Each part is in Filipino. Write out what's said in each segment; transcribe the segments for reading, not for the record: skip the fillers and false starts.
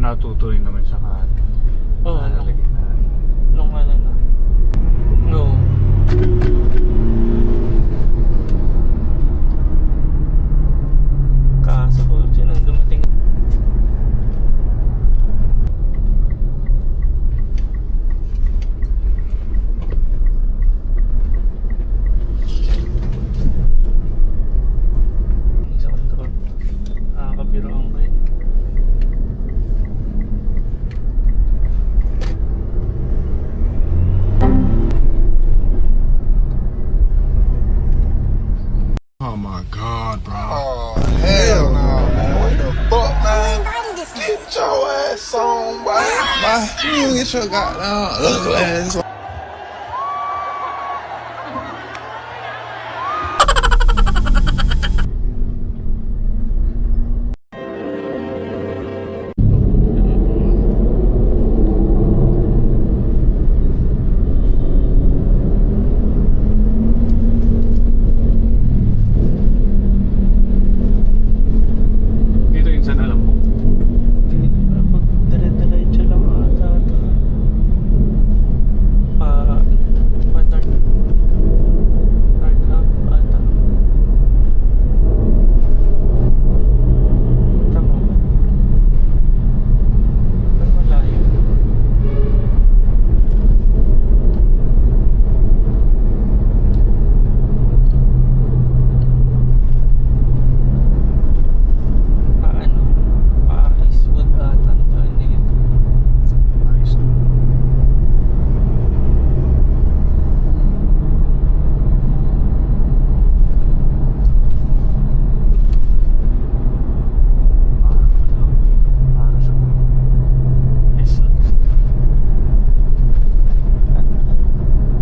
natutuloy naman siya kahit Oo, nalalagay na. nung ano na. No. Kaso po, nang dumating. Sa control. Nakakabiro ang kayo. Oh my god, bro. Oh, hell no, man. What the fuck, man? Get your ass on, boy. You get your goddamn ugly ass on. Dito insan alam mo. Pag dire-diretso lang ata ito. North half ata. Tama ba? Pero malayo. Eastwood ata ang daan nito. Ayos na. Para sa SLEX.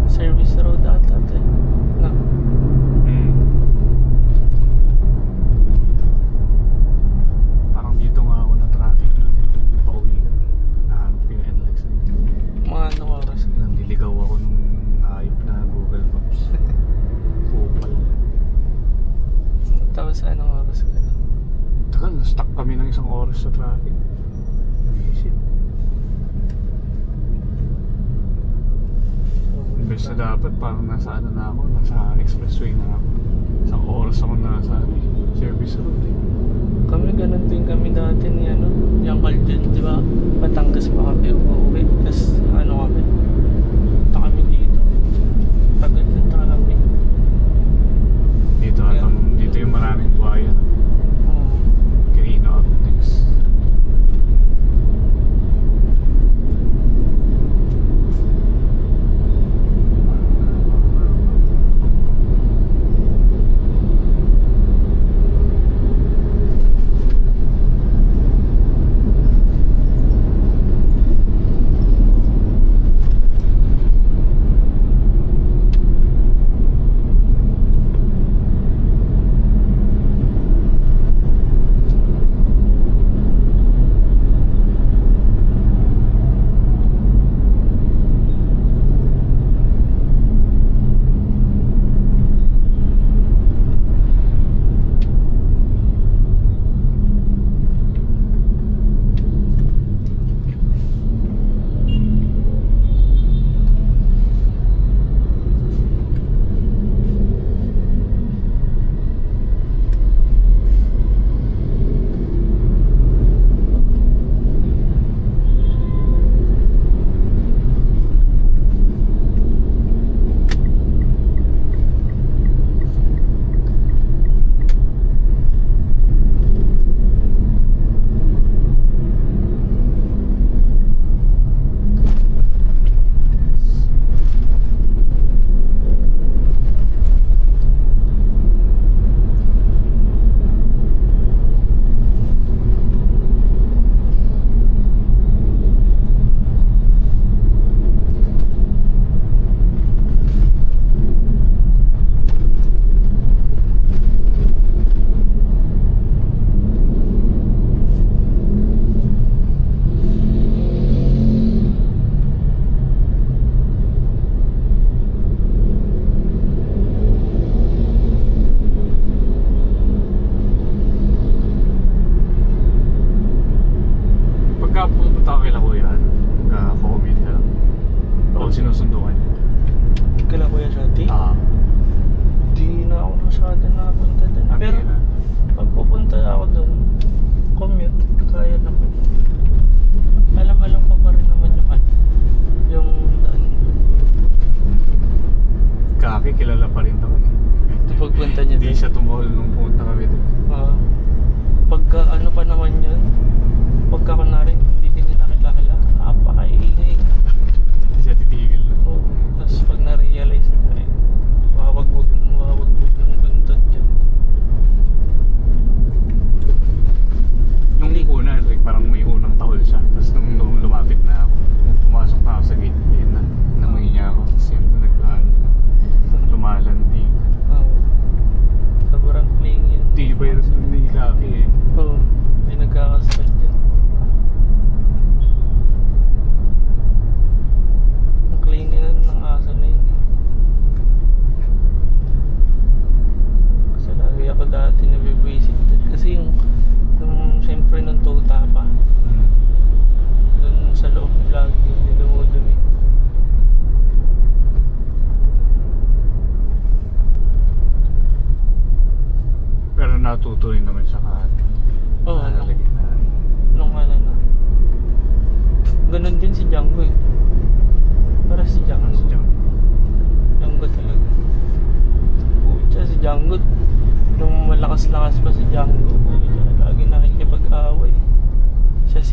Service road ata ito eh. No. Parang dito nga ako na traffic pauwi ka. Nahanap ko yung NLEX na yun. Mga anong oras? Nandiligaw ako nung hype na Google Maps. Kupal. Tapos anong oras ka na? Tagal, na-stuck kami ng isang oras sa traffic. Shit. Imbes na dapat parang nasa ano na ako, nasa expressway na ako. Isang oras ako nasa service road eh. Kami ganun din kami dati ni ano, yung Caldian, di ba? Batangas pa kami uuwi. Tapos ano kami? Punta kami dito. Tagal ng traffic. Dito dito yung maraming buhaya. Oo. Quirino Optics.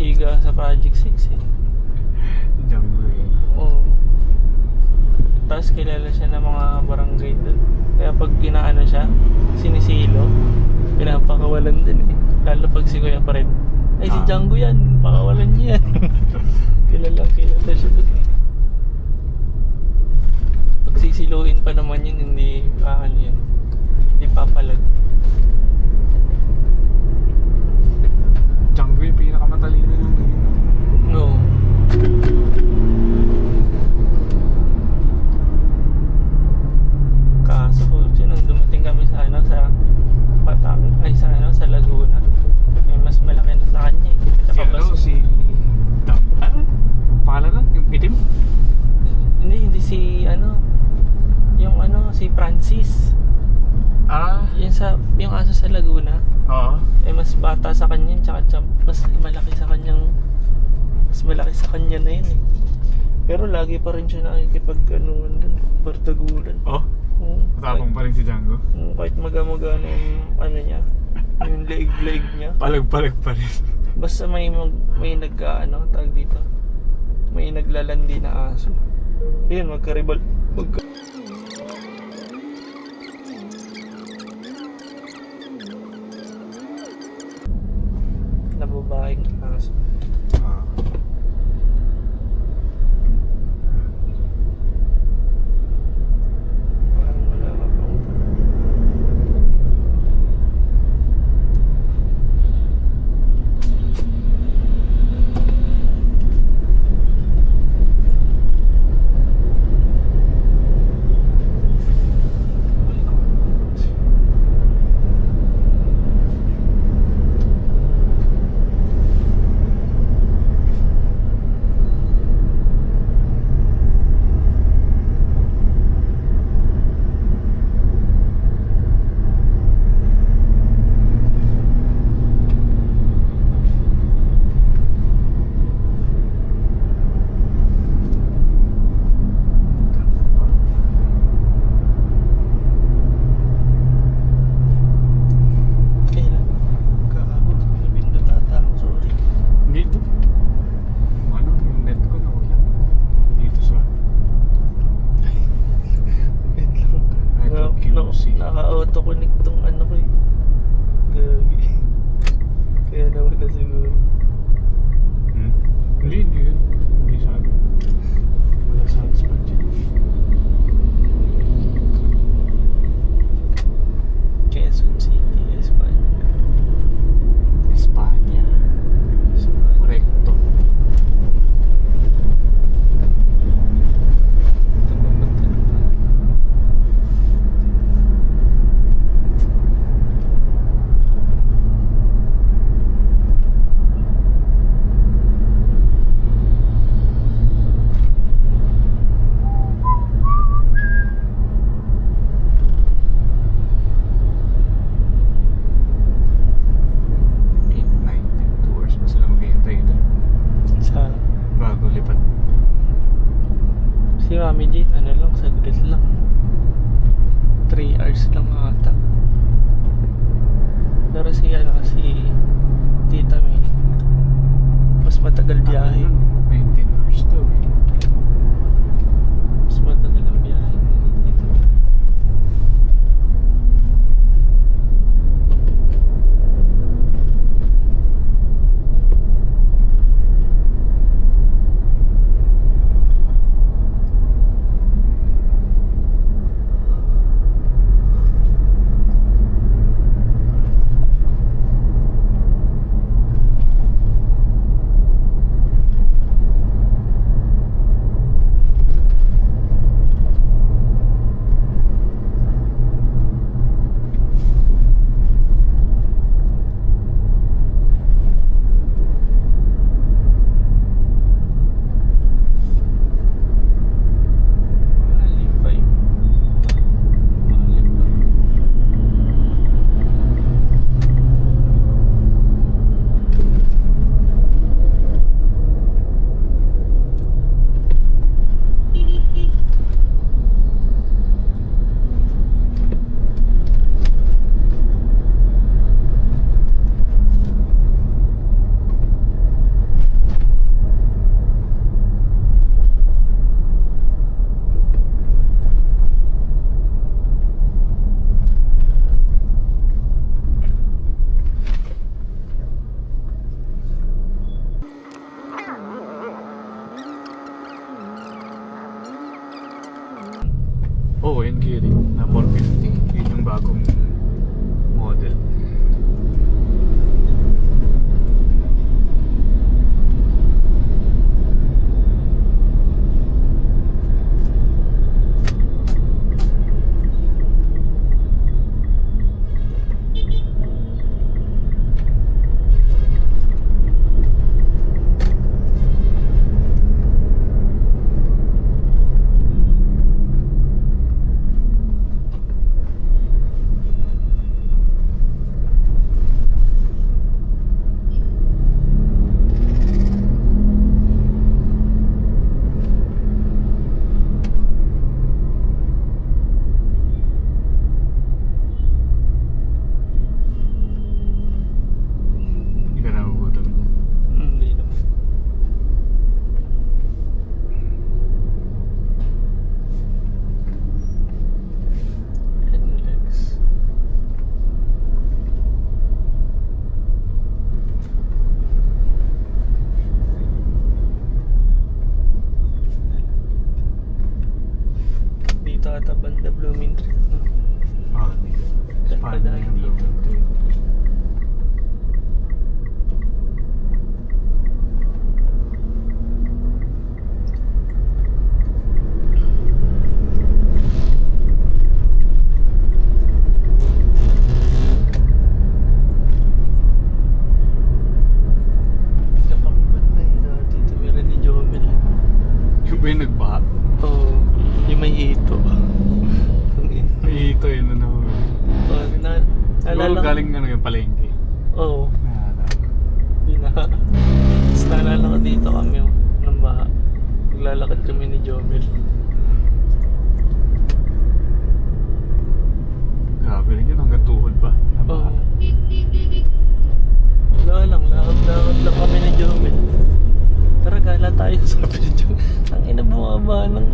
siga sa Project 6 eh. Django eh. Oo. Tapos kilala siya ng mga barangay doon. Kaya pag ginaano siya, sinisilo, pinapakawalan din eh. Lalo pag si Kuya Fred, ay si Django yan, pakawalan niya yan. kilala siya doon eh. Pag sisiluin pa naman yun, hindi yan. Hindi papalag. Django yung pinakamatalino ng No. Kaso po, nung dumating kami sa sa Patang, ay sa Laguna, may mas malaki na sa kanya eh. Si Tsaka ano, si... Pangalan lang? Yung itim? hindi si si Francis. Yung aso sa Laguna, Oo. mas bata sa kanya, tsaka mas malaki sa kanya na yun eh. Pero lagi pa rin siya nakikipag-anuan dun, bardagulan. Oh? Matapang pa rin si Django. Kahit maga-maga na yung niya, yung leeg niya. Palag-palag pa rin. Basta may tag dito, may naglalandi na aso. Yun, nababaeng aso. Parang wala ka pang naka-auto-connect tong ko eh. Gagi. Kaya nawala siguro. Hindi yun. Hindi sa ano. Wala sa hotspot dyan. Quezon City, Espanya. Espanya. Correcto. Si Mami Jane, saglit lang. 3 hours lang ata. Pero si Tita May, mas matagal biyahe. 19 hours daw. Mas matagal ang biyahe. naglalakad kami ni Jomel. Grabe rin yun, hanggang tuhod ba? Oo. Wala lang, lakad-lakad lang kami ni Jomel. Tara, gala tayo, sabi ni Jomel. Ang ina, bumaba ng...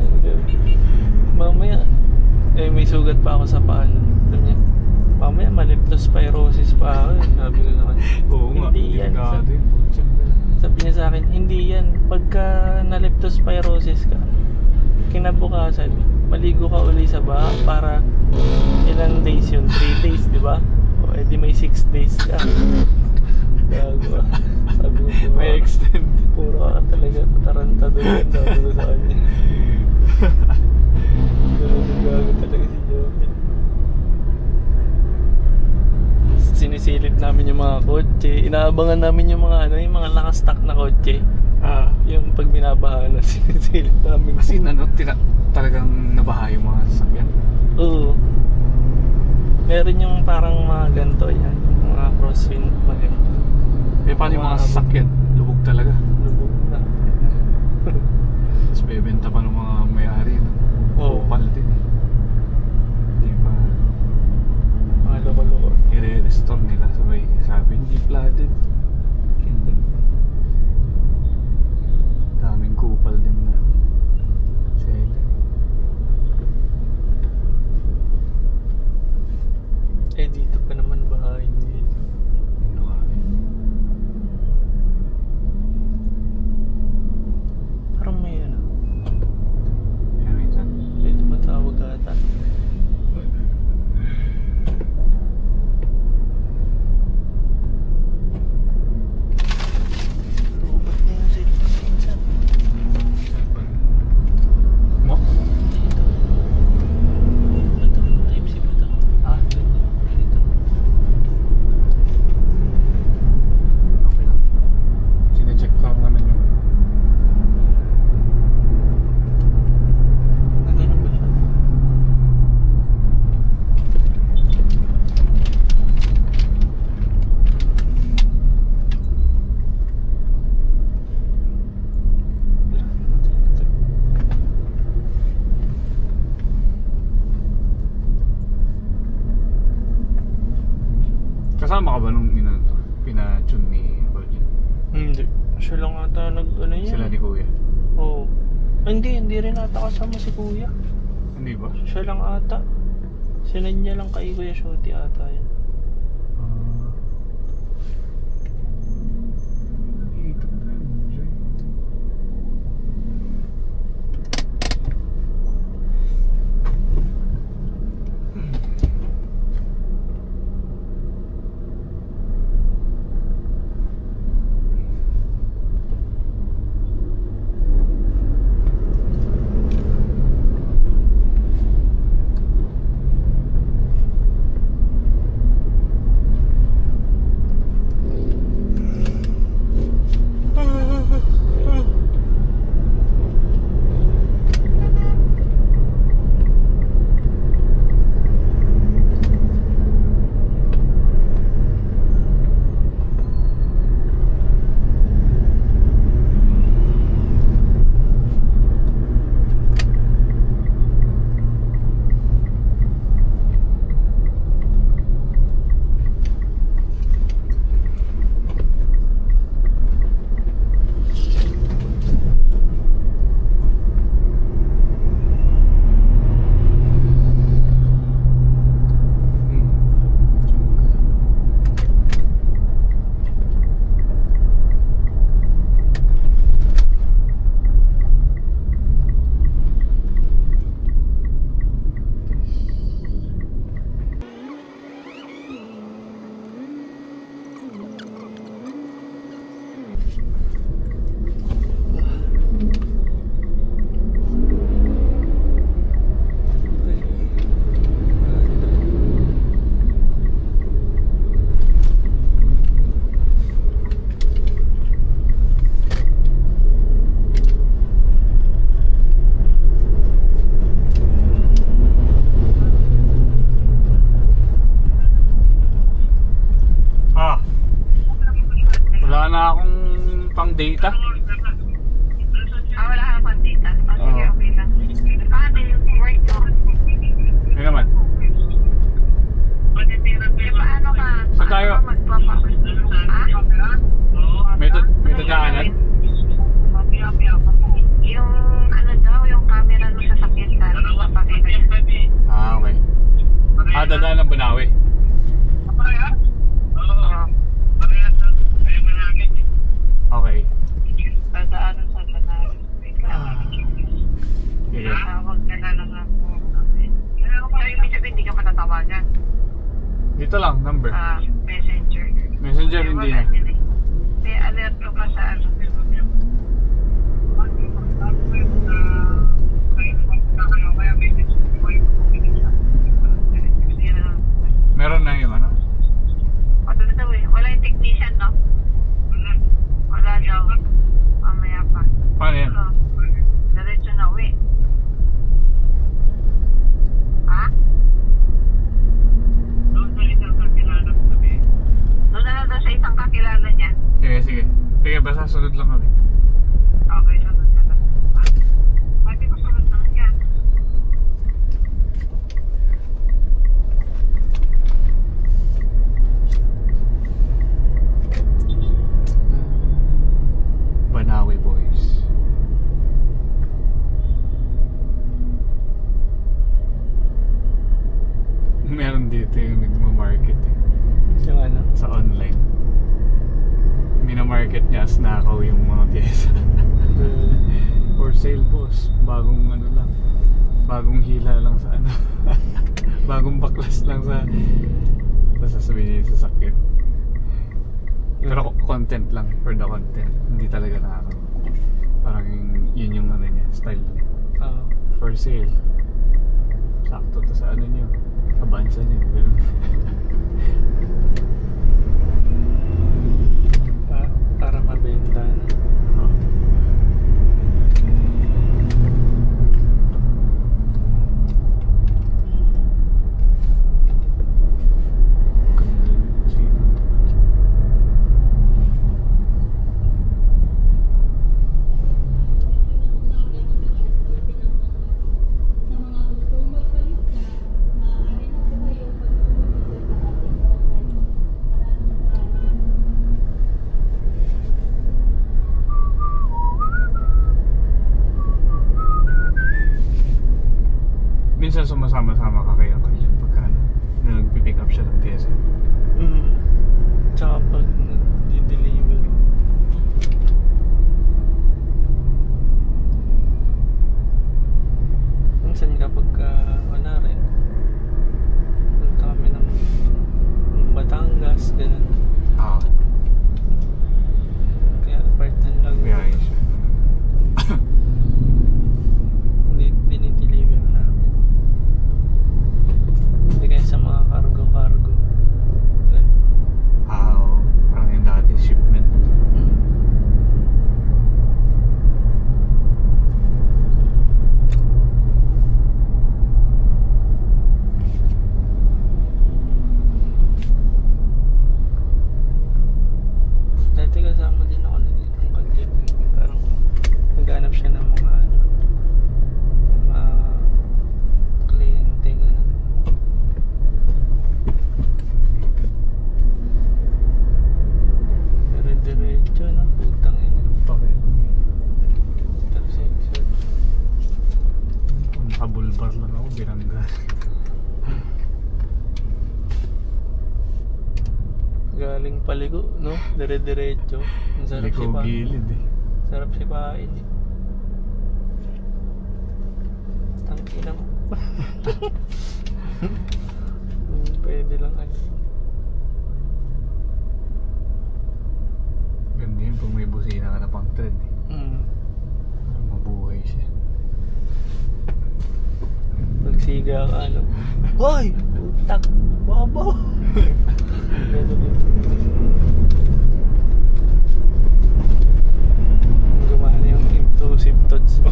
Mamaya, may sugat pa ako sa paan. Sabi niya, mamaya leptospirosis pa ako eh. Sabi ko sa kanya. Oo nga, Hindi yan. delikado yun. Sabi niya sa akin, hindi yan. Pagka na-leptospirosis ka, kinabukasan, maligo ka uli sa baha para ilang days yun? 3 days, di ba? O edi may 6 days ka. Gago. Sabi ko, May extend. puro ka talaga tatarantado yan. Sabi ko sa kanya. Gago talaga si Jomel. Sinisilip namin yung mga kotse. Inaabangan namin yung mga yung mga nakastock na kotse. Yung pag binabaha na sinisilip namin. Kasi talagang nabaha yung mga sasakyan. Oo. Meron yung parang mga ganito yan. Mga crosswind. Paano yung mga sasakyan? Lubog talaga. Lubog na. Tapos bebenta pa ng mga may-ari. No? Oo. Kupal din. Hindi pa Mga loko-loko. i-restore nila. Sabi hindi flooded. Daming kupal din na seller. Dito pa naman bahayin dito. Parang may ano. May tumatawag ata. Robot na yung cellphone minsan. Mo? Dito. Ito, Type-C ba ito? Dito. Okay lang. Sinecheck ko naman yung Nagano ba siya? kasama ka ba nung pina-tune ni Virgin? Hindi. Siya lang ata nag-ano yan. Sila ni Kuya? Oo. Hindi rin ata kasama si Kuya. Hindi ba? Siya lang ata. Sinad niya lang kay Kuya Shoti ata yan. Dito ba tayo mag-join? Wala na akong pang data. Wala ka pang data. naman. Paano ka? Saan tayo? May dadaanan? Yung ano daw, yung camera mo sa sakyan papakita niya. Ah, okay. Dadaan ng Banawe. Okay. Dadaanan sa kanal. Sige. Huwag ka na lang ako. So, ibig sabihin, hindi ka matatawagan. Dito lang, number. Messenger. Messenger hindi na. Hindi, alert ko pa sa ano. Meron na yung ano? Wala yung technician, no? Wala daw. Mamaya pa. Paano yan? Diretso na uwi. Ha? Doon na lang daw sa isang kakilala niya. Sige, sige. Sige, basta sunod lang kami. Okay, sunod ka lang. Pwede ko sunod lang yan. Banawe boys. Meron dito yung nagmamarket eh. Yung ano? Sa online. Minamarket niya as nakaw yung mga pyesa. For sale boss. Bagong ano lang. Bagong hila lang sa ano. Bagong baklas lang sa sasabihin niya sa sakit. Pero content lang. For the content. Hindi talaga nakakaw. Parang yun yung ano niya. Style niya. For sale. Sakto to sa ano niyo. Kabansa niyo. Pero para mabenta na. oh. Minsan sumasama-sama ka kaya pa dyan pagka ano, nagpipick up siya ng pyesa. Tsaka pag nag-deliver. Minsan kapag wala rin, punta kami ng Batangas, ganun. Ah, Kaya part-time lang. biyahe siya. Dinideliver namin. Hindi kaya sa mga cargo-cargo. Ganun. Ah, oo. Parang yung dati shipment. Dati kasama din ako na dito ng kagyan. Parang naghanap siya ng mga ano, mga kliyente, gano'n. Dire-diretso na, putang ina. Bakit? Intersection. Kung nakabulbar lang ako, binangga. Galing paligo, no? Dire-diretso. Ang sarap Liko sipain. gilid eh. Sarap sipain eh. Tangina mo. Pwede lang ano. Ganda yun pag may busina ka na pang trend eh. Mabuhay siya. Magsiga ka ano. Hoy! Putak! Babaw! Ganun yun. Gumana yung intrusive thoughts mo.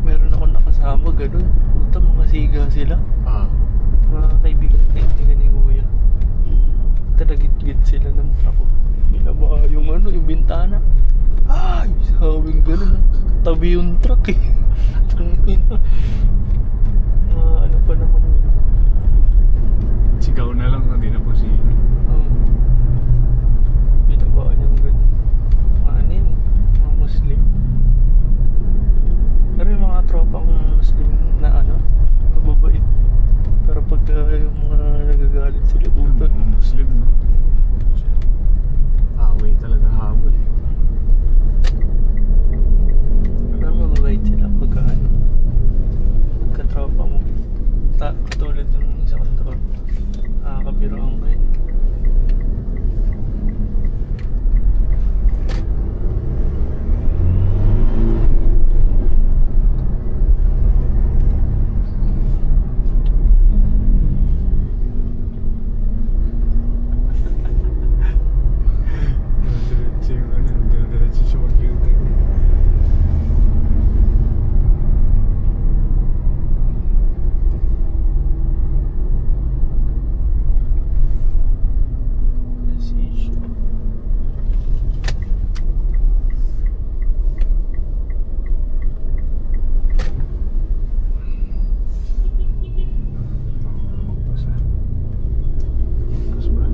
Meron ako nakasama ganun. Puta, mga siga sila. Ah, Mga kaibigan katabi yung truck eh. Tangina. Ano pa naman yun. Sigaw na lang, hindi na po si... Oh. Binabaan niyang ganun. Mga ano yun, mga Muslim. Pero yung mga tropang Muslim na ano, mababait. Pero pagka yung mga nagagalit sila puta. Mga Muslim, no? Away talaga habol eh. Pero mababait sila pagka ano, pagka-tropa mo. Katulad yung isa kong tropa. Nakakabiroan ko yun. Diretso yung ano, diretso siya mag-U-turn. Precision. Magpas ah. Magpas ba?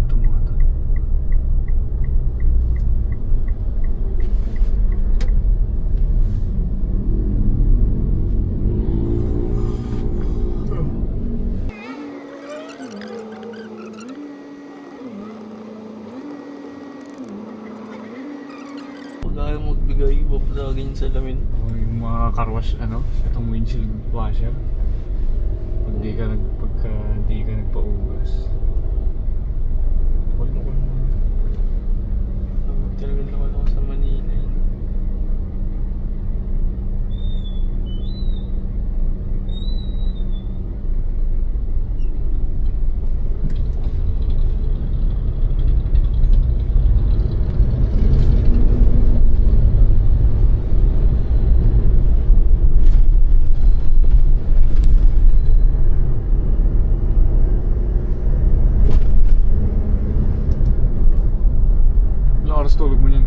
Ito mga to. Pag ayaw magbigay, babasagin yung salamin. O yung mga car wash, ano, itong windshield washer. Pagka di ka nagpaugas. Wala ko na. Talagang nakala ko sa Manila yun. Ilang oras tulog mo niyan?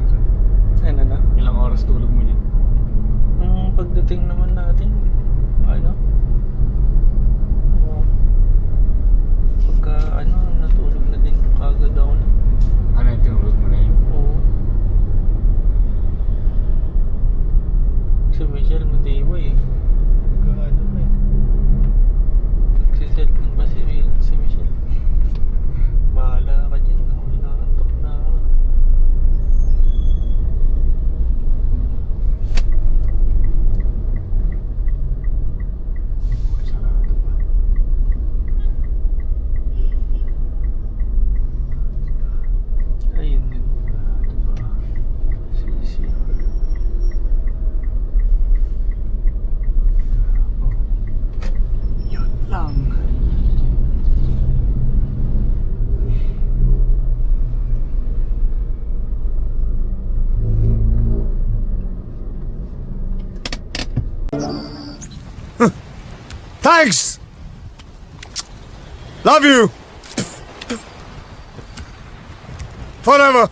Ano na? Ilang oras tulog mo niyan? Nung pagdating naman natin, ano? Pagka ano, natulog na din kagad ako na. Ano yung tinulog mo na yun? Oo. Si Michelle matibay eh. Pagka ano eh. Nagsiselfon pa si Michelle. Bahala ka dyan. Ako inaantok na ako. Sarado pa. Ayun din. Sarado pa. Sisi. Oh. Yun lang. Thanks! Love you! Forever!